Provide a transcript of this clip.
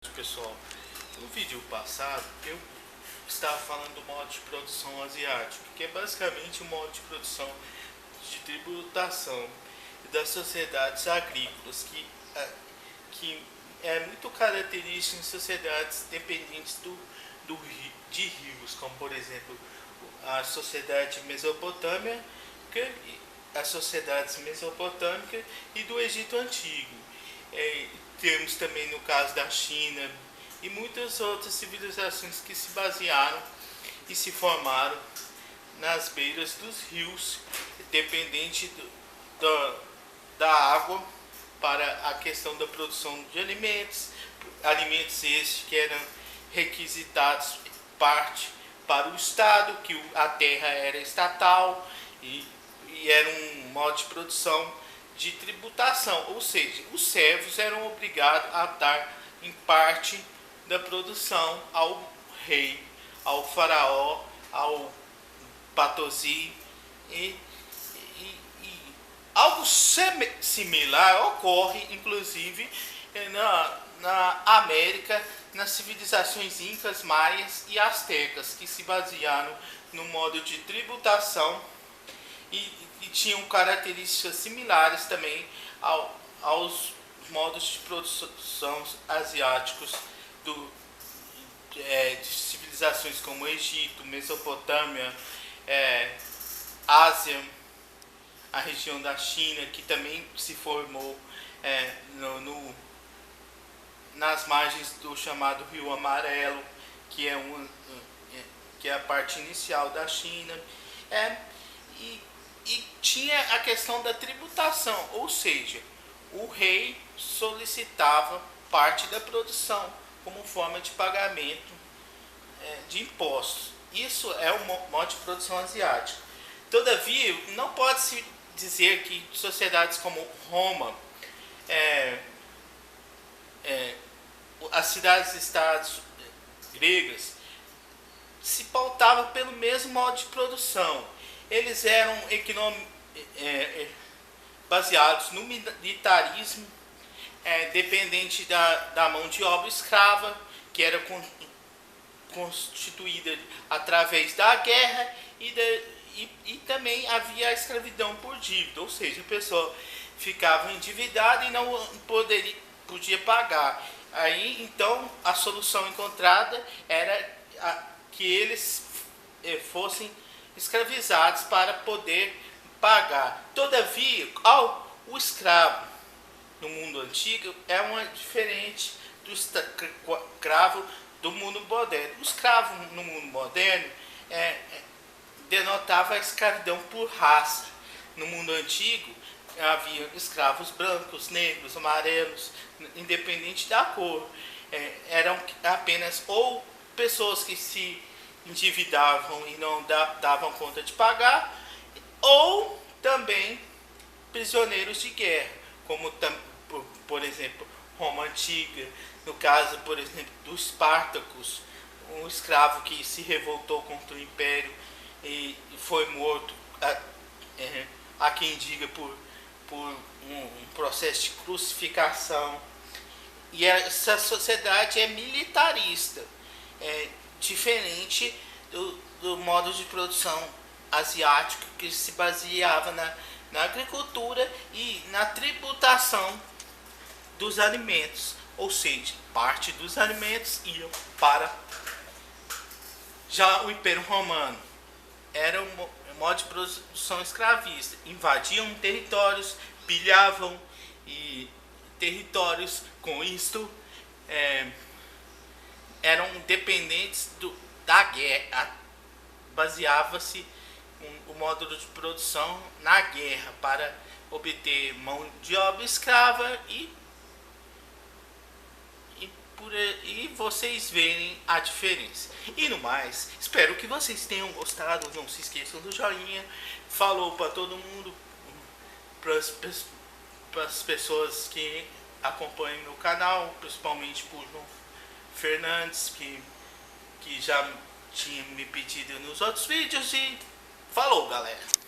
Pessoal, no vídeo passado eu estava falando do modo de produção asiático, que é basicamente o modo de produção de tributação das sociedades agrícolas, que é muito característico em sociedades dependentes de rios, como por exemplo a sociedade mesopotâmica, as sociedades mesopotâmicas e do Egito Antigo. Temos também no caso da China e muitas outras civilizações que se basearam e se formaram nas beiras dos rios, dependente da água para a questão da produção de alimentos esses que eram requisitados parte para o Estado, que a terra era estatal e era um modo de produção de tributação, ou seja, os servos eram obrigados a dar em parte da produção ao rei, ao faraó, ao patosi e algo similar ocorre inclusive na América, nas civilizações incas, maias e astecas, que se basearam no modo de tributação e tinham características similares também aos modos de produção asiáticos de civilizações como Egito, Mesopotâmia, Ásia, a região da China, que também se formou nas margens do chamado Rio Amarelo, que é a parte inicial da China, e tinha a questão da tributação, ou seja, o rei solicitava parte da produção como forma de pagamento de impostos. Isso é o modo de produção asiático. Todavia, não pode-se dizer que sociedades como Roma, as cidades-estados gregas, se pautavam pelo mesmo modo de produção. Eles eram baseados no militarismo, dependente da mão de obra escrava, que era constituída através da guerra, e também havia a escravidão por dívida, ou seja, a pessoa ficava endividada e não podia pagar. Aí então a solução encontrada era que eles fossem escravizados para poder pagar. Todavia, o escravo no mundo antigo é diferente do escravo do mundo moderno. O escravo no mundo moderno denotava a escravidão por raça. No mundo antigo havia escravos brancos, negros, amarelos, independente da cor. Eram apenas ou pessoas que se endividavam e não davam conta de pagar, ou também prisioneiros de guerra, como por exemplo Roma Antiga, no caso por exemplo dos Espartacos, um escravo que se revoltou contra o Império e foi morto, há quem diga por um processo de crucificação. E essa sociedade é militarista, diferente do modo de produção asiático, que se baseava na agricultura e na tributação dos alimentos, ou seja, parte dos alimentos iam para já o Império Romano. Era um modo de produção escravista, invadiam territórios, pilhavam e territórios, com isto eram dependentes da guerra. Baseava-se o módulo de produção na guerra para obter mão de obra escrava e vocês verem a diferença. E no mais, espero que vocês tenham gostado. Não se esqueçam do joinha. Falou para todo mundo, para as pessoas que acompanham meu canal, principalmente por João Fernandes, que já tinha me pedido nos outros vídeos. E falou, galera!